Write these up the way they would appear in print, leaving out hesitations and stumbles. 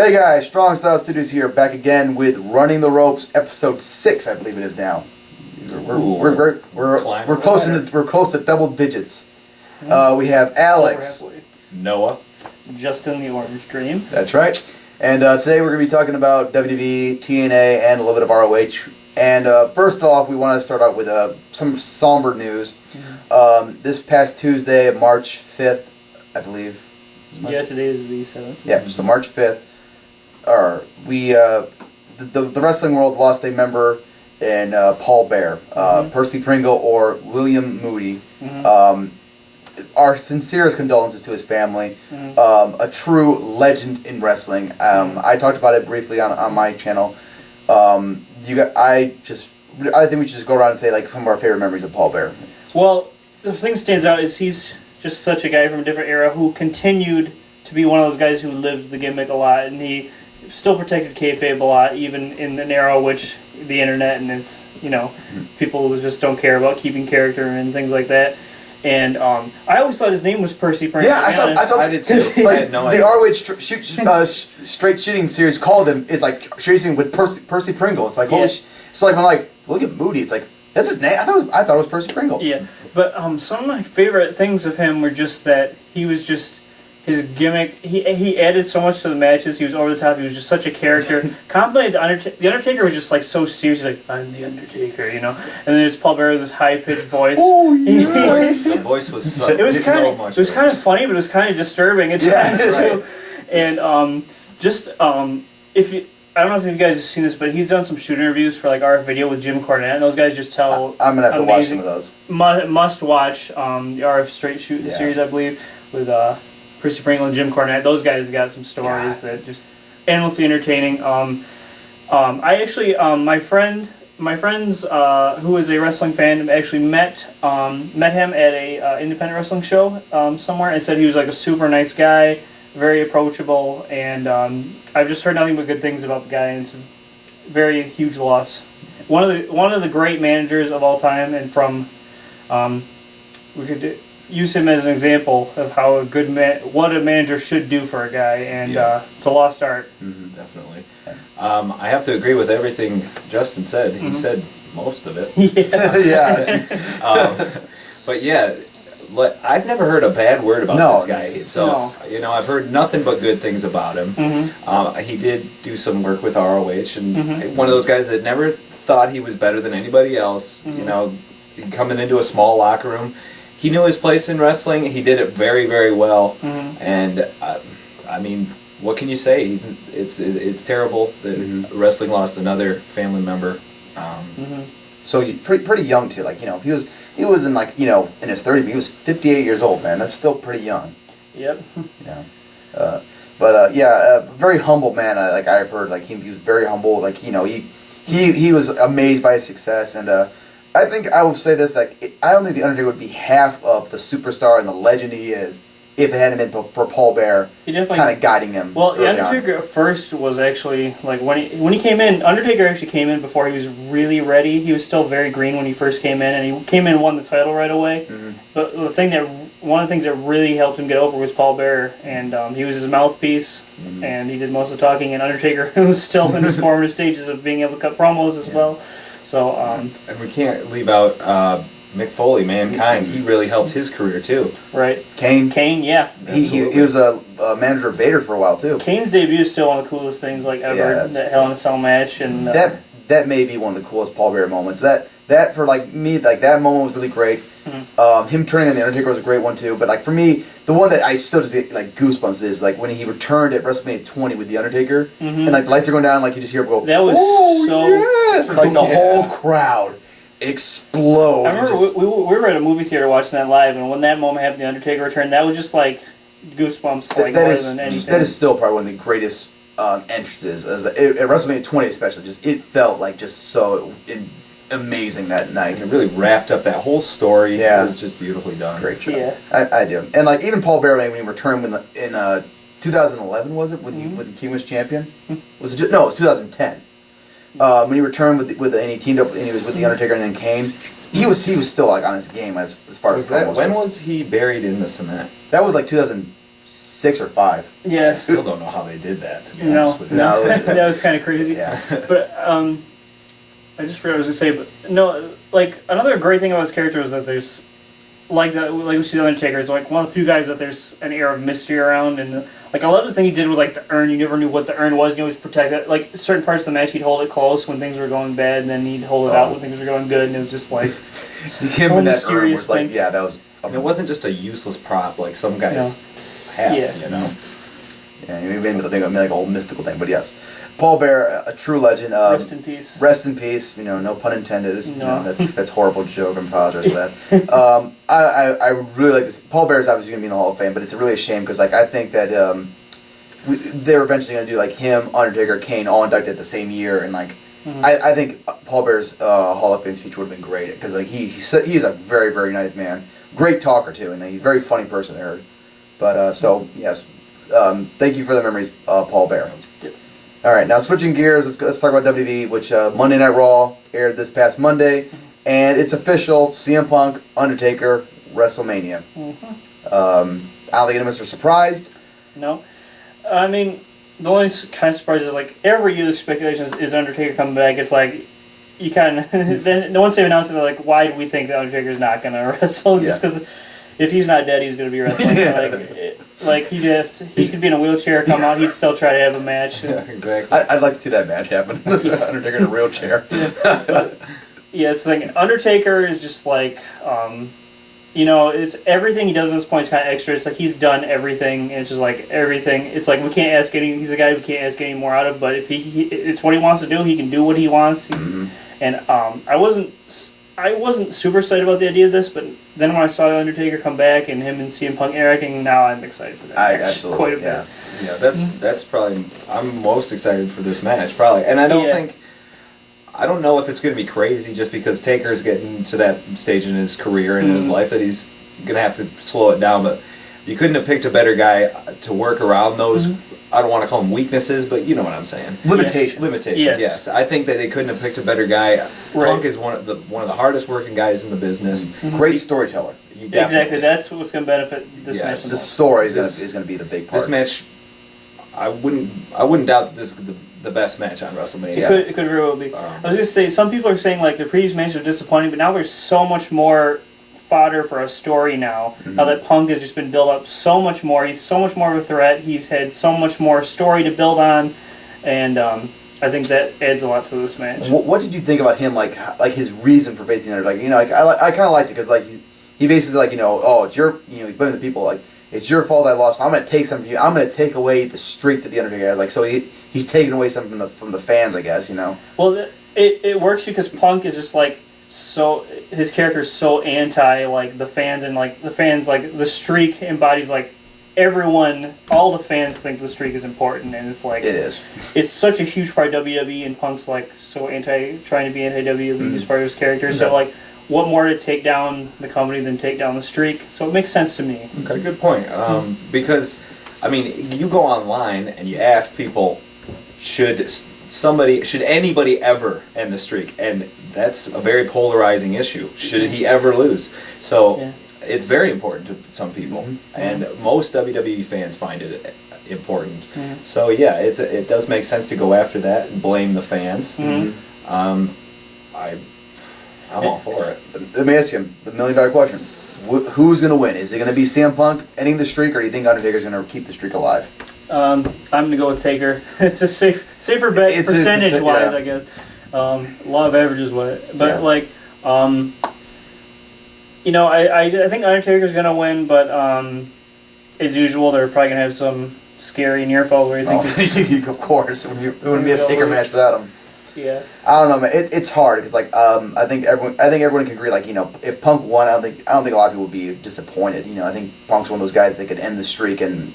Hey guys, Strong Style Studios here, back again with Running the Ropes, episode 6, I believe it is now. We're close to double digits. We have Alex, Noah, Justin, the Orange Dream. That's right. And today we're going to be talking about WWE, TNA, and a little bit of ROH. And first off, we want to start out with some somber news. This past Tuesday, March 5th, I believe. Yeah, today is the 7th. Yeah, so March 5th. The wrestling world lost a member in Paul Bear, Percy Pringle, or William Moody. Our sincerest condolences to his family. A true legend in wrestling. I talked about it briefly on my channel. I think we should just go around and say like some of our favorite memories of Paul Bear. Well, the thing that stands out is he's just such a guy from a different era who continued to be one of those guys who lived the gimmick a lot, and he still protected kayfabe a lot, even in an era which the internet and it's, people just don't care about keeping character and things like that. And I always thought his name was Percy Pringle. Yeah, I did too. I had no idea. The ROH straight shooting series called him is like shooting with Percy Pringle. It's like holy. It's like I'm like look at Moody. It's like that's his name. I thought it was Percy Pringle. Yeah, but some of my favorite things of him were just that he was just. His gimmick, he added so much to the matches. He was over the top. He was just such a character. Complimented the Undertaker. The Undertaker was just like so serious. He's like, I'm the Undertaker, And then there's Paul Bearer with this high pitched voice. Oh yes. The voice was so. It was kind of funny, but it was kind of disturbing at times too. And if you. I don't know if you guys have seen this, but he's done some shoot interviews for like our video with Jim Cornette, and those guys just tell. I'm gonna have to watch some of those. Must watch the RF Straight Shoot series, I believe, with Percy Pringle and Jim Cornette. Those guys got some stories that just endlessly entertaining. I actually my friends who is a wrestling fan actually met him at a independent wrestling show somewhere, and said he was like a super nice guy, very approachable, and I've just heard nothing but good things about the guy, and it's a very huge loss. One of the great managers of all time, and from we could use him as an example of how what a manager should do for a guy, and it's a lost art. Definitely. I have to agree with everything Justin said. He said most of it. But yeah, I've never heard a bad word about this guy. So I've heard nothing but good things about him. He did do some work with ROH, and one of those guys that never thought he was better than anybody else. Coming into a small locker room. He knew his place in wrestling. He did it very, very well. And I mean, what can you say? It's terrible that wrestling lost another family member. So pretty young too. Like he was in like in his 30s. He was 58 years old, man. That's still pretty young. Yep. Very humble man. Like I've heard, like he was very humble. Like he was amazed by his success, and I think I will say this: like I don't think the Undertaker would be half of the superstar and the legend he is if it hadn't been for Paul Bear kind of guiding him. Well, the Undertaker at first was actually like when he came in. Undertaker actually came in before he was really ready. He was still very green when he first came in, and he came in and won the title right away. But one of the things that really helped him get over was Paul Bear, and he was his mouthpiece, and he did most of the talking. And Undertaker was still in his formative stages of being able to cut promos as well. So and we can't leave out Mick Foley, Mankind. He really helped his career too. Right. Kane, yeah. He was a manager of Vader for a while too. Kane's debut is still one of the coolest things like ever. Yeah, that Hell in a Cell match, and that may be one of the coolest Paul Bear moments. That for like me, like that moment was really great. Him turning on the Undertaker was a great one too. But like for me, the one that I still just get like goosebumps is like when he returned at WrestleMania 20 with the Undertaker, and like the lights are going down, like you just hear him go. That was yes! And, like the whole crowd explodes. I remember we were at a movie theater watching that live, and when that moment happened, the Undertaker returned, that was just like goosebumps. Like more than anything. That is still probably one of the greatest entrances at WrestleMania 20, especially. Just it felt like just so amazing that night. It really wrapped up that whole story. Yeah. It was just beautifully done. Great job. Yeah. I do. And like even Paul Bear when he returned in 2011 was it when the King was champion? Was it no? It was 2010. When he returned and he teamed up and he was with the Undertaker and then Kane. He was still like on his game as far as that. When was he buried in the cement? That was like 2006. 6 or 5. Yeah. I still don't know how they did that, to be No. honest with you. No, That was kind of crazy. Yeah. But I just forgot what I was gonna say. But no, like another great thing about his character is that there's like we see the Undertaker. It's like one of the few guys that there's an air of mystery around, and like I love the thing he did with like the urn. You never knew what the urn was. And he always protect it. Like certain parts of the match, he'd hold it close when things were going bad, and then he'd hold it out when things were going good. And it was just like Him in that urn mysterious was like, thing. yeah, that was. And it wasn't just a useless prop like some guys have, you know? Yeah, you made the thing like a whole mystical thing, but yes. Paul Bear, a true legend. Rest in peace. Rest in peace. You know, no pun intended. You know, No. that's a horrible joke. I apologize for that. I really like this. Paul Bear is obviously going to be in the Hall of Fame, but it's really a shame because like I think that they're eventually going to do like him, Undertaker, Kane, all inducted at the same year, and like I think Paul Bear's Hall of Fame speech would have been great because like he's a very very nice man, great talker too, and he's a very funny person. I heard, but so yes, thank you for the memories, Paul Bear. All right, now switching gears, let's talk about WWE, which Monday Night Raw aired this past Monday, and it's official: CM Punk, Undertaker, WrestleMania. I don't think any of us are surprised. No, I mean the only kind of surprise is like every year the speculation is Undertaker coming back. It's like you kind of then once they announce it, they're like, why do we think that Undertaker's not going to wrestle? Just because if he's not dead, he's going to be wrestling. Like he could be in a wheelchair, come out, he'd still try to have a match. Yeah, exactly. I'd like to see that match happen. Undertaker in a wheelchair. Yeah, it's like Undertaker is just like, you know, it's everything he does at this point is kind of extra. It's like he's done everything, and it's just like everything. It's like we can't ask any. He's a guy we can't ask any more out of. But if it's what he wants to do, he can do what he wants. And I wasn't super excited about the idea of this, but then when I saw the Undertaker come back and him and CM Punk interacting, now I'm excited for that match absolutely, quite a bit. Yeah, that's probably I'm most excited for this match probably, and I don't know if it's going to be crazy just because Taker's getting to that stage in his career and in his life that he's going to have to slow it down. But you couldn't have picked a better guy to work around those. I don't want to call them weaknesses, but you know what I'm saying. Limitations. Limitations. Yes. I think that they couldn't have picked a better guy. Punk is one of the hardest working guys in the business. Great storyteller. Exactly. That's what's going to benefit this match. The story is going to be the big part. This match, I wouldn't doubt that this is the best match on WrestleMania. It could very well be. I was going to say, some people are saying like the previous matches are disappointing, but now there's so much more fodder for a story now. Now that Punk has just been built up so much more. He's so much more of a threat. He's had so much more story to build on, and I think that adds a lot to this match. What did you think about him? Like his reason for facing Undertaker? Like, you know, like I kind of liked it because like he basically like, you know, oh, it's your, you know, he's blaming the people like it's your fault I lost. So I'm gonna take something from you. I'm gonna take away the streak that the Undertaker has. Like, so he's taking away something from the fans, I guess. You know. Well, it works because Punk is just like. So his character is so anti like the fans and like the fans like the streak embodies like everyone, all the fans think the streak is important, and it's like it is. It's such a huge part of WWE, and Punk's like so trying to be anti WWE as part of his character. So like, what more to take down the company than take down the streak? So it makes sense to me. That's a good point because I mean you go online and you ask people should anybody ever end the streak, and that's a very polarizing issue. Should he ever lose? So it's very important to some people, and most WWE fans find it important. So yeah, it does make sense to go after that and blame the fans. I'm all for it. Let me ask you the $1 million question: who's going to win? Is it going to be CM Punk ending the streak, or do you think Undertaker's going to keep the streak alive? I'm going to go with Taker. It's a safer bet percentage-wise, I guess. Law of averages, but like, you know, I think Undertaker's gonna win, but as usual, they're probably gonna have some scary near fall where you think. Of course, it wouldn't be a Taker match without him. Yeah. I don't know, man. It's hard because like I think everyone can agree like, you know, if Punk won, I don't think a lot of people would be disappointed. You know, I think Punk's one of those guys that could end the streak and.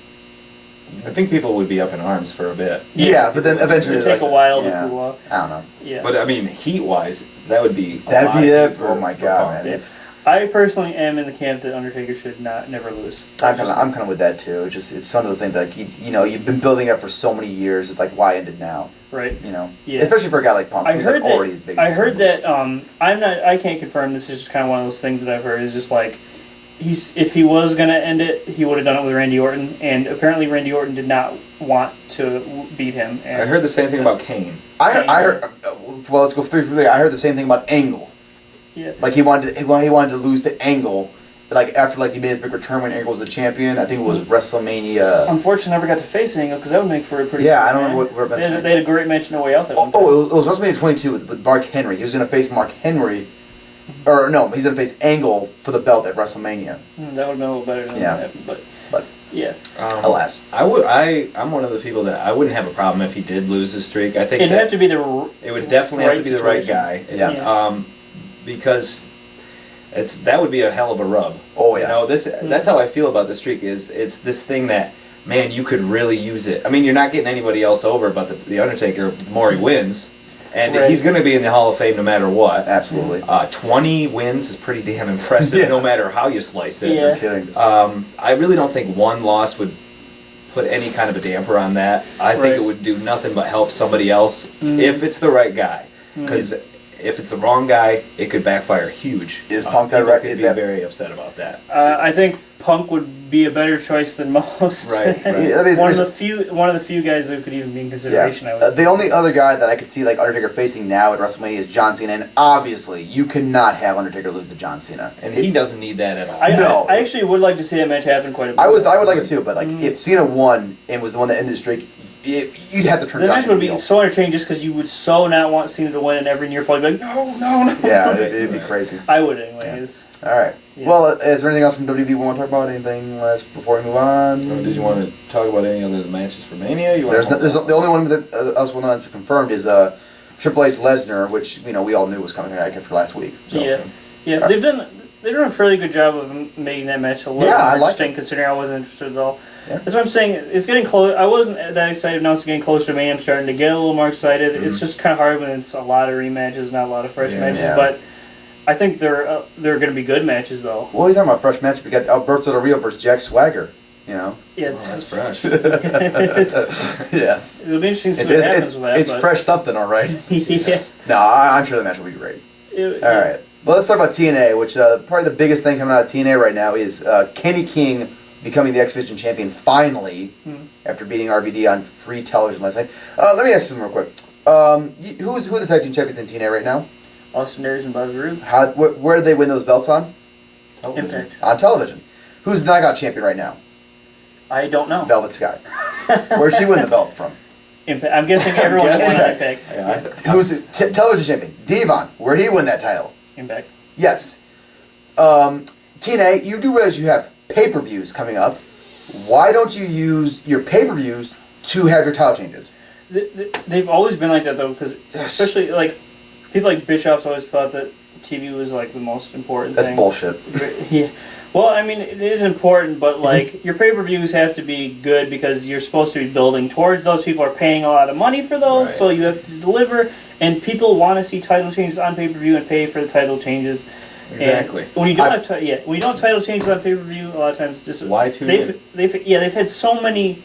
I think people would be up in arms for a bit. Yeah, but then eventually it would take a while to cool off. I don't know. Yeah. But I mean, heat-wise, that would be it. Oh my god, man! I personally am in the camp that Undertaker should never lose. I'm kind of with that too. It's some of the things that you know you've been building up for so many years. It's like why end it now? Right. You know. Yeah. Especially for a guy like Punk, who's like already as big. I heard that I can't confirm. This is just kind of one of those things that I've heard. Is just like if he was going to end it, he would have done it with Randy Orton, and apparently Randy Orton did not want to beat him. And I heard the same thing about Kane. I heard. Well, let's go 3 for 3. I heard the same thing about Angle. Yeah. Like he wanted to lose to Angle. Like after he made his big return when Angle was the champion. I think it was Wrestlemania. Unfortunately, never got to face Angle because that would make for a pretty. Yeah, I good don't know match. what they had a great match no way out there. It was WrestleMania 22 with Mark Henry. He was going to face Mark Henry. Or no, he's going to face Angle for the belt at WrestleMania. That would have been a little better than that happened, but yeah. Alas. I'm one of the people that I wouldn't have a problem if he did lose his streak. I think it would definitely have to be the right guy. Yeah. Because that would be a hell of a rub. Oh yeah. That's how I feel about the streak. It's this thing that, man, you could really use it. I mean, you're not getting anybody else over, but the Undertaker, the more he wins. And he's going to be in the Hall of Fame no matter what. Absolutely. 20 wins is pretty damn impressive, no matter how you slice it. Yeah. No kidding. I really don't think one loss would put any kind of a damper on that. I think it would do nothing but help somebody else if it's the right guy. Because if it's the wrong guy, it could backfire huge. Is Punk that right? Could be very upset about that. I think Punk would be a better choice than most. Right. One of the few guys that could even be in consideration. Yeah. The only other guy that I could see Undertaker facing now at WrestleMania is John Cena, and obviously you cannot have Undertaker lose to John Cena, and he doesn't need that at all. No. I actually would like to see that match happen quite a bit. I would like it too, but if Cena won and was the one that ended the streak, you'd have to turn. The match would be so entertaining just because you would so not want Cena to win, and every near fall you'd be like, no. Yeah, it'd be crazy. I would anyways. Yeah. All right. Yeah. Well, is there anything else from WWE we want to talk about? Anything last before we move on? Did you want to talk about any other matches for Mania? There's the only one that us one that's confirmed is Triple H Lesnar, which we all knew was coming back after last week. So. Yeah. They've done a fairly good job of making that match a little more interesting, considering I wasn't interested at all. Yeah. That's what I'm saying. It's getting close. I wasn't that excited. Now it's getting closer to me. I'm starting to get a little more excited. Mm-hmm. It's just kind of hard when it's a lot of rematches, not a lot of fresh matches. Yeah. But I think they're going to be good matches, though. What are you talking about, fresh match? We got Alberto Del Rio versus Jack Swagger. Yeah, that's fresh. Yes. It'll be interesting to see what happens with that. It's fresh something, all right. Yeah. No, I'm sure the match will be great. All right. Well, let's talk about TNA, which probably the biggest thing coming out of TNA right now is Kenny King becoming the X Division champion finally after beating RVD on free television last night. Let me ask you something real quick. Who are the tag team champions in TNA right now? Austin Aries and Bobby Roode. Where did they win those belts on? Television. Impact. On television. Who's the knockout champion right now? I don't know. Velvet Sky. Where'd she win the belt from? Impact. I'm guessing everyone won Impact. Who's the television champion? Devon. Where'd he win that title? Impact. Yes. TNA, you do realize you have pay-per-views coming up. Why don't you use your pay-per-views to have your title changes? They've always been like that, though, because especially, people like Bischoff's always thought that TV was, the most important thing. That's bullshit. Yeah. Well, I mean, it is important, but, your pay-per-views have to be good because you're supposed to be building towards those. People are paying a lot of money for those, so you have to deliver, and people want to see title changes on pay-per-view and pay for the title changes. Exactly. And when you don't have title changes on pay-per-view, a lot of times why tune in? They've had so many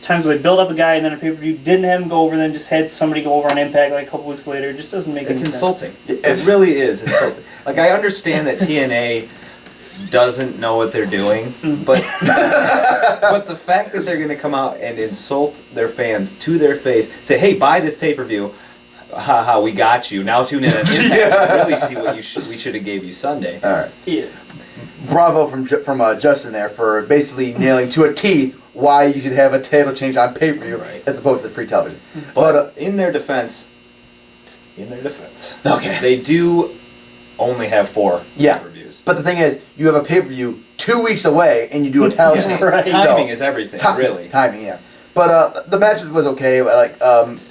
times where they build up a guy and then a pay-per-view didn't have him go over, then just had somebody go over on Impact a couple weeks later. It just doesn't make any sense. It's insulting. It really is insulting. I understand that TNA doesn't know what they're doing, but the fact that they're going to come out and insult their fans to their face, say, "Hey, buy this pay-per-view. Ha, we got you. Now tune in on Impact and really see what we should have gave you Sunday." All right. Yeah. Bravo from Justin there for basically nailing to a teeth why you should have a title change on pay-per-view as opposed to free television. But in their defense, okay, they do only have 4 pay-per-views. But the thing is, you have a pay-per-view 2 weeks away and you do a title change. Right. Timing is everything, really. Timing, yeah. But the match was okay.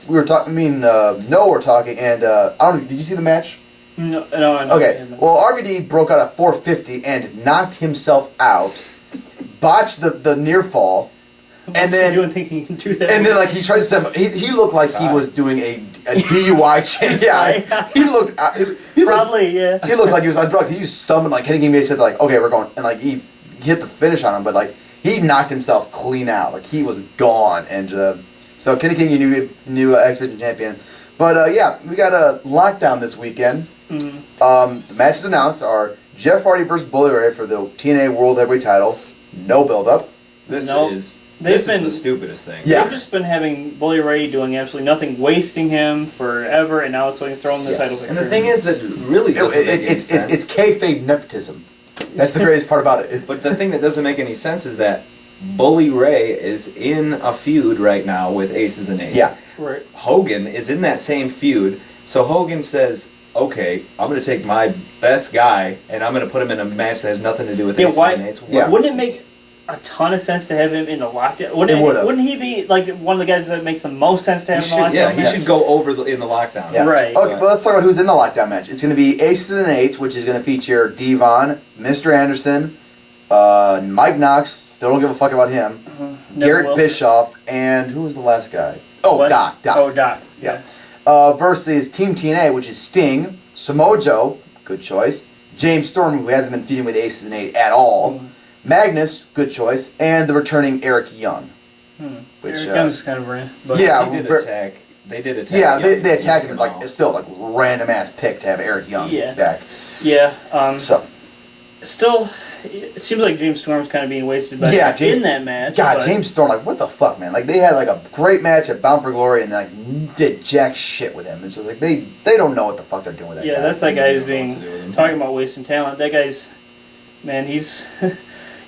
We were talking. Me and Noah were talking, and I don't know. Did you see the match? No. Okay. Well, RVD broke out at 450 and knocked himself out, botched the near fall, and then doing thinking he can do that. And then he tried to set him. He looked like he was doing a DUI change. Yeah. He looked. He looked like he was on drugs. He was stumbling. Kenny King said okay, we're going, and he hit the finish on him, but he knocked himself clean out. He was gone. And so Kenny King, your new X Division champion. But we got a Lockdown this weekend. Mm-hmm. The matches announced are Jeff Hardy versus Bully Ray for the TNA World Heavyweight title. No build-up. This Nope. is They've been the stupidest thing. Yeah. They've just been having Bully Ray doing absolutely nothing, wasting him forever, and now so he's throwing the title picture. And the thing is that really doesn't make any sense. It's kayfabe nepotism. That's the greatest part about it. But the thing that doesn't make any sense is that Bully Ray is in a feud right now with Aces and Eights. Yeah. Right. Hogan is in that same feud, so Hogan says, okay, I'm going to take my best guy, and I'm going to put him in a match that has nothing to do with Aces and Eights. Yeah. Wouldn't it make a ton of sense to have him in the Lockdown? Wouldn't he be like one of the guys that makes the most sense to have in the Lockdown? Yeah, he should go over in the Lockdown. Yeah. Right. Okay, but let's talk about who's in the Lockdown match. It's going to be Aces and Eights, which is going to feature Devon, Mr. Anderson, Mike Knox, still don't give a fuck about him, Garrett Bischoff, and who was the last guy? Oh, Doc. Oh, Doc. Yeah. Versus Team TNA, which is Sting, Samoa Joe, good choice, James Storm, who hasn't been feuding with Aces and Eight at all, Magnus, good choice, and the returning Eric Young. Which, Eric Young's kind of random. But yeah, They did attack. Yeah, Young. they attacked him as like it's still like random ass pick to have Eric Young back. Yeah. So Still, it seems like James Storm's kind of being wasted by in that match. God, but James Storm, like what the fuck, man? Like they had like a great match at Bound for Glory and like did jack shit with him. It's just like they don't know what the fuck they're doing with that guy. Yeah, that's that guy who's They don't know being what to do with him. talking about wasting talent. That guy's, man, he's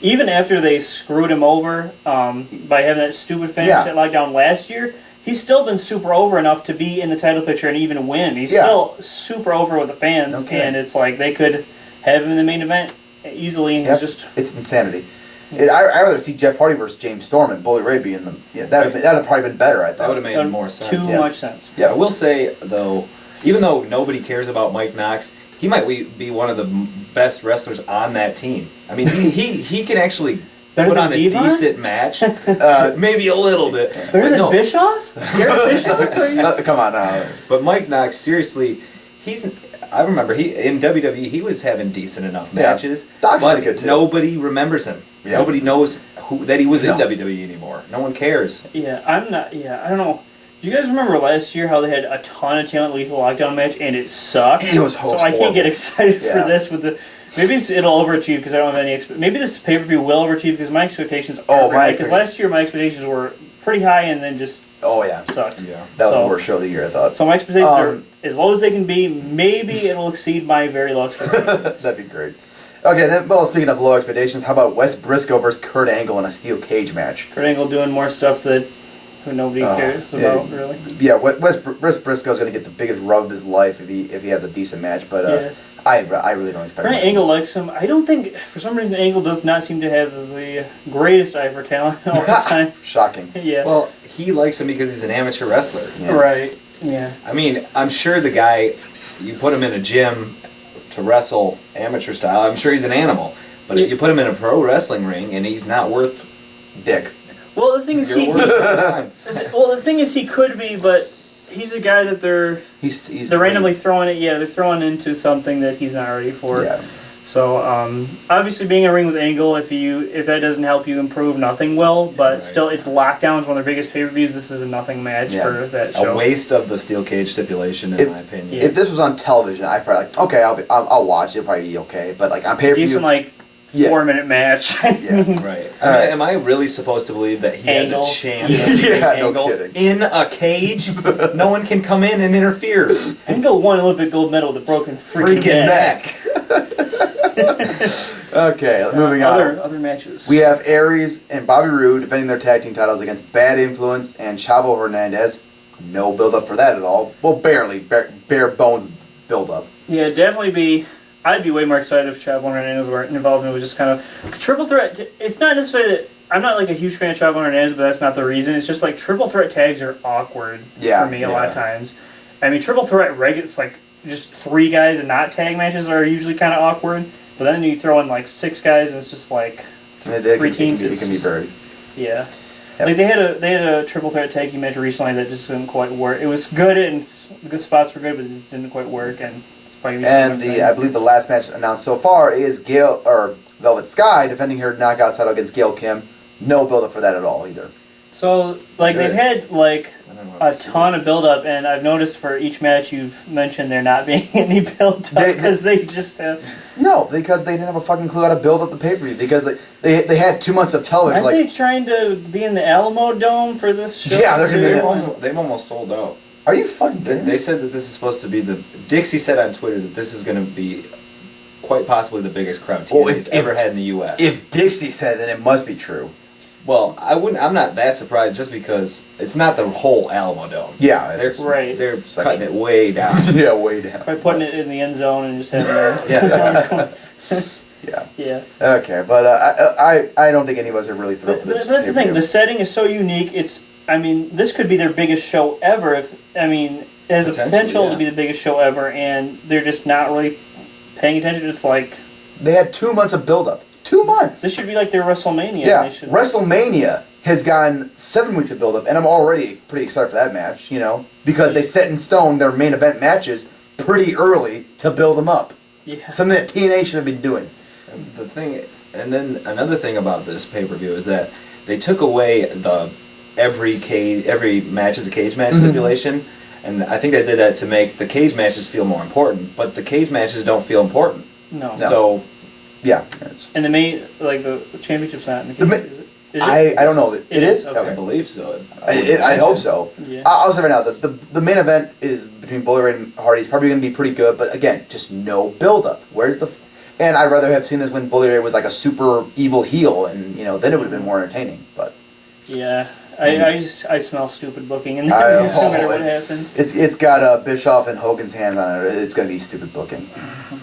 even after they screwed him over by having that stupid finish at Lockdown last year. He's still been super over enough to be in the title picture and even win. He's still super over with the fans, and it's like they could have him in the main event easily. And it's insanity. I'd rather see Jeff Hardy versus James Storm and Bully Ray be in the. Yeah, that'd have probably been better. I thought That would have made more sense. Too much sense. Yeah, I will say though, even though nobody cares about Mike Knox, he might be one of the best wrestlers on that team. I mean, he can actually put on a decent match, maybe a little bit. Better than Bischoff? Garrett Bischoff? Come on now. But Mike Knox, seriously, I remember in WWE he was having decent enough matches, Doc's but pretty good too. nobody remembers him. Yeah. Nobody knows that he was in WWE anymore. No one cares. Yeah, I don't know. Do you guys remember last year how they had a ton of talent Lethal Lockdown match and it sucked? It was so I can't get excited for this with the. Maybe it'll overachieve because I don't have any. Maybe this pay per view will overachieve because my expectations are because last year my expectations were pretty high and then just sucked. Yeah, that was the worst show of the year, I thought. So my expectations are as low as they can be. Maybe it'll exceed my very low expectations. That'd be great. Okay, then, well, speaking of low expectations, how about Wes Briscoe versus Kurt Angle in a steel cage match? Kurt Angle doing more stuff that nobody cares about, really. Yeah, Wes Briscoe's going to get the biggest rub of his life if he has a decent match, but I really don't expect Kurt Angle likes him. I don't think, for some reason, Angle does not seem to have the greatest eye for talent all the time. Shocking. Yeah. Well, he likes him because he's an amateur wrestler. Yeah. Right. Yeah. I mean, I'm sure the guy, you put him in a gym to wrestle amateur style, I'm sure he's an animal. But you put him in a pro wrestling ring and he's not worth dick. Well, the thing is the thing is he could be, but he's a guy that they're randomly throwing it. Yeah, they're throwing into something that he's not ready for. Yeah. So obviously, being in a ring with Angle, if that doesn't help you improve, nothing will. But still, it's Lockdown. It's one of their biggest pay-per-views. This is a nothing match for that show. A waste of the steel cage stipulation, in my opinion. If this was on television, I'd probably I'll watch it. It'll probably be okay. But like on pay-per-view, decent 4-minute match. Right. Am I really supposed to believe that he Angle. has a chance of beating Angle in a cage? No one can come in and interfere. Angle won Olympic gold medal with a broken freaking neck. Okay, moving on. Other matches. We have Aries and Bobby Roode defending their tag team titles against Bad Influence and Chavo Hernandez. No build-up for that at all. Well, barely. Bare bones build-up. Yeah, definitely I'd be way more excited if Chavo Hernandez were involved and it was just kind of triple threat. It's not necessarily that I'm not like a huge fan of Chavo Hernandez, but that's not the reason. It's just like triple threat tags are awkward for me a lot of times. I mean, triple threat it's like just 3 guys and not tag matches are usually kind of awkward. But then you throw in like 6 guys and it's just like 3 teams. It can be very. Yeah. Yep. Like they had a triple threat tag team match recently that just didn't quite work. It was good and the good spots were good, but it just didn't quite work. And I believe the last match announced so far is Velvet Sky defending her knockout title against Gail Kim. No build up for that at all either. So they've had I don't know a ton of build up, and I've noticed for each match you've mentioned there not being any build up because they just no, because they didn't have a fucking clue how to build up the pay per view because they had 2 months of television. Aren't they trying to be in the Alamo Dome for this show? Yeah, they've almost sold out. Are you fucking kidding me? They said that this is supposed to be Dixie said on Twitter that this is going to be quite possibly the biggest crowd TNA's ever had in the U.S. If Dixie said, then it must be true. Well, I'm not that surprised just because it's not the whole Alamo Dome. Yeah, they're cutting it way down. Yeah, way down. By putting it in the end zone and just having Yeah. Yeah. Okay, but I don't think any of us are really thrilled for this. But that's the thing. The setting is so unique. This could be their biggest show ever. It has the potential to be the biggest show ever, and they're just not really paying attention. It's like they had 2 months of build-up. 2 months. This should be like their WrestleMania. Yeah, WrestleMania has gotten 7 weeks of build-up, and I'm already pretty excited for that match. Because they set in stone their main event matches pretty early to build them up. Yeah. Something that TNA should have been doing. And then another thing about this pay-per-view is that they took away every match is a cage match stipulation, and I think they did that to make the cage matches feel more important. But the cage matches don't feel important. No. So. Yeah. And the championship's not in the cage. Is it? I don't know. It is? Okay. I believe so. I'd hope so. Yeah. I'll say right now, the main event is between Bully Ray and Hardy. It's probably going to be pretty good, but again, just no build-up. And I'd rather have seen this when Bully Ray was like a super evil heel, and then it would have been more entertaining. But yeah, I smell stupid booking in there no matter what happens. It's got Bischoff and Hogan's hands on it. It's going to be stupid booking.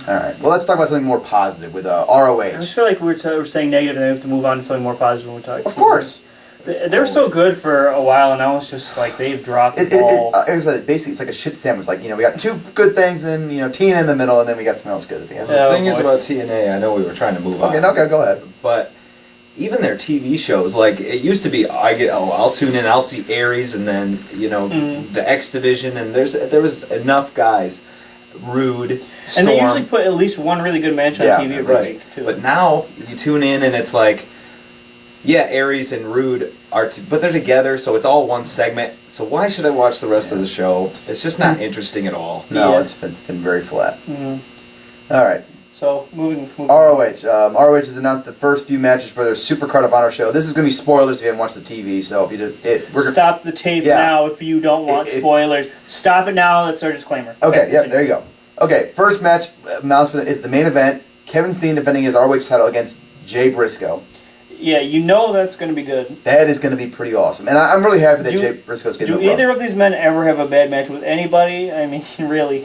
All right. Well, let's talk about something more positive with ROH. I just feel like we're saying negative, and we have to move on to something more positive when we talk. Of course. They were so good for a while, and now it's just like they've dropped the ball. Like I said, basically, it's like a shit sandwich. Like, we got 2 good things, and then, TNA in the middle, and then we got something else good at the end. The thing is about TNA, I know we were trying to move on. Okay, go ahead. But even their TV shows, like, it used to be, I'll tune in, I'll see Aries, and then, the X Division, and there was enough guys. Rude, Storm. And they usually put at least one really good match on TV every week, too. But now, you tune in, and it's like, yeah, Aries and Rude but they're together, so it's all one segment. So why should I watch the rest of the show? It's just not interesting at all. No, it's been very flat. All right. So moving ROH. ROH has announced the first few matches for their Supercard of Honor show. This is going to be spoilers if you haven't watched the TV. So if you stop the tape now if you don't want spoilers. Stop it now. That's our disclaimer. Okay. Yeah. There you go. Okay. First match announced is the main event. Kevin Steen defending his ROH title against Jay Briscoe. Yeah, that's going to be good. That is going to be pretty awesome, and I'm really happy that Jay Briscoe's getting. Do either of these men ever have a bad match with anybody? I mean, really.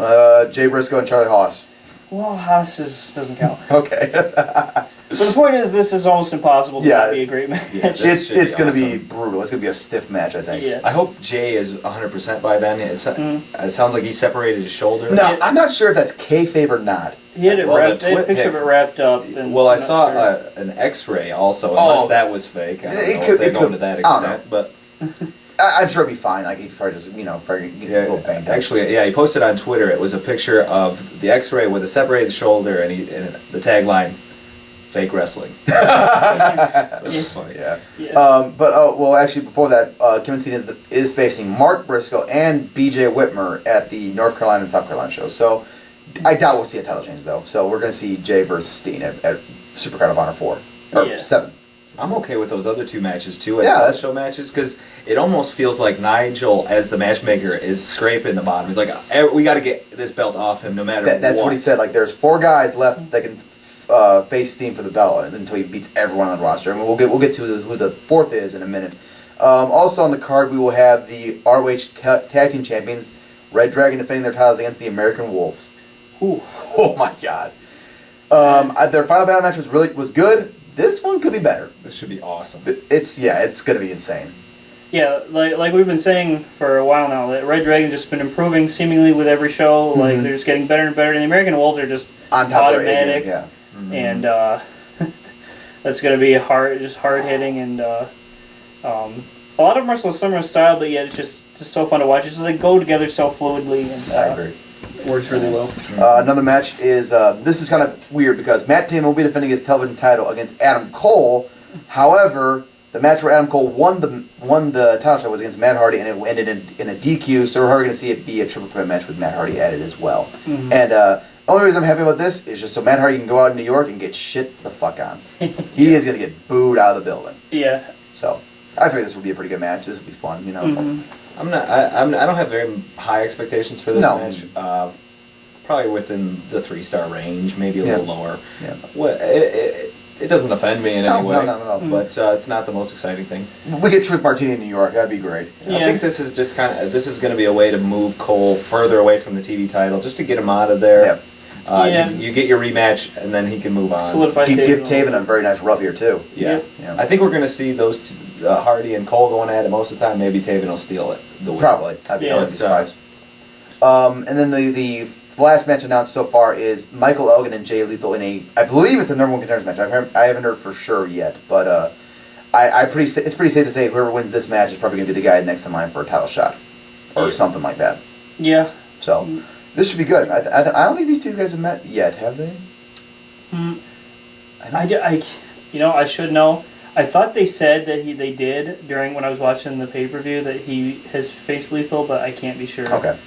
Jay Briscoe and Charlie Haas. Well, Haas doesn't count. Okay. But the point is, this is almost impossible to not be a great match. Yeah, it's going to be brutal. It's going to be a stiff match, I think. Yeah. I hope Jay is 100% by then. It sounds like he separated his shoulder. No, I'm not sure if that's kayfabe or not. He had it wrapped. They had a picture of it wrapped up. I saw an X-ray also. Unless that was fake. I don't know if they go to that extent, but I'm sure it'd be fine. Like, he'd probably just, probably get a little banged up. Actually, he posted on Twitter. It was a picture of the X-ray with a separated shoulder, and the tagline, "Fake wrestling." So it's funny. Yeah. Actually, before that, Kevin Steen is facing Mark Briscoe and B.J. Whitmer at the North Carolina and South Carolina show. So I doubt we'll see a title change, though. So we're going to see Jay versus Steen at Supercard of Honor 4 or 7. I'm okay with those other 2 matches too as show matches because it almost feels like Nigel as the matchmaker is scraping the bottom. He's like, we got to get this belt off him no matter what. That's what he said. Like, there's 4 guys left that can face Steen for the belt until he beats everyone on the roster. I mean, we'll get to who the 4th is in a minute. Also on the card, we will have the ROH Tag Team Champions, Red Dragon, defending their titles against the American Wolves. Ooh. Oh my God. Their final battle match was good. This one could be better. This should be awesome. It's going to be insane. Yeah, like we've been saying for a while now, that Red Dragon just been improving seemingly with every show. Mm-hmm. Like, they're just getting better and better. And the American Wolves are just on top automatic. Of their A-game, yeah. And that's going to be hard hitting, and a lot of them wrestle a similar style, but yet it's just so fun to watch. It's just, they go together so fluidly, and I agree. Works really well. Another match is this is kind of weird because Matt Taven will be defending his television title against Adam Cole. However, The match where Adam Cole won the title shot was against Matt Hardy, and it ended in a DQ. So we're probably going to see it be a triple threat match with Matt Hardy added as well. Mm-hmm. And only reason I'm happy about this is just so Matt Hardy can go out in New York and get shit the fuck on. He is going to get booed out of the building. Yeah. So I figure this would be a pretty good match. This would be fun, you know. Mm-hmm. I don't have very high expectations for this No. match. Probably within the 3-star range, maybe a little lower. Yeah. Well, it doesn't offend me in any way. No. But it's not the most exciting thing. We get Truth Martini in New York. That'd be great. Yeah. I think this is just this is going to be a way to move Cole further away from the TV title, just to get him out of there. Yep. You get your rematch, and then he can move on. Solidify Give Taven a very nice rub here too. Yeah. Yeah. I think we're going to see those two, Hardy and Cole going at it most of the time. Maybe Taven will steal it. The win. Probably. I'd be surprised. And then the last match announced so far is Michael Elgin and Jay Lethal in I believe it's a number one contenders match. I haven't heard for sure yet, but it's pretty safe to say whoever wins this match is probably going to be the guy next in line for a title shot or something like that. Yeah. So this should be good. I don't think these two guys have met yet, have they? I should know. I thought they said that they did during when I was watching the pay-per-view that he has faced Lethal, but I can't be sure. Okay.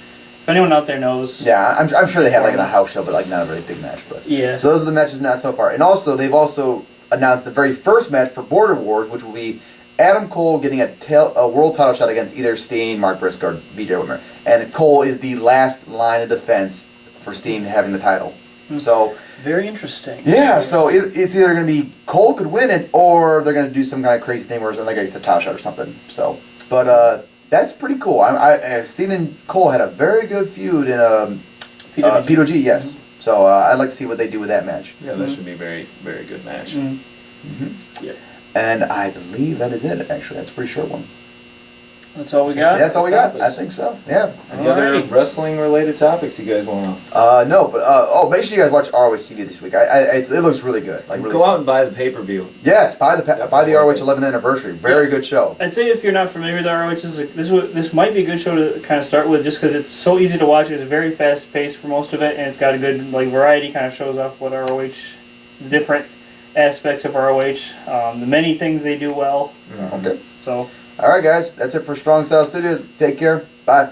If anyone out there knows. Yeah, I'm sure they had like in a house show, but like not a really big match. But yeah. So those are the matches announced so far, and also they've also announced the very first match for Border Wars, which will be Adam Cole getting a world title shot against either Steen, Mark Briscoe, or BJ Whitmer, and Cole is the last line of defense for Steen having the title. So very interesting. Yeah, so it's either going to be Cole could win it, or they're going to do some kind of crazy thing where another guy gets a title shot or something. So, but that's pretty cool. Steen and Cole had a very good feud in P2G, yes. So I'd like to see what they do with that match. Yeah, that should be a very, very good match. Yeah. And I believe that is it, actually. That's a pretty short one. That's all we got? Yeah, that's all we got. I think so, yeah. Any other wrestling-related topics you guys want to... No, but make sure you guys watch ROH TV this week. It looks really good. Like really go out and buy the pay-per-view. Yes, buy the ROH 11th anniversary. Very good show. I'd say if you're not familiar with ROH, this might be a good show to kind of start with, just because it's so easy to watch. It's very fast-paced for most of it, and it's got a good variety. Kind of shows off what ROH, the different aspects of ROH, the many things they do well. Okay. So. All right, guys. That's it for Strong Style Studios. Take care. Bye.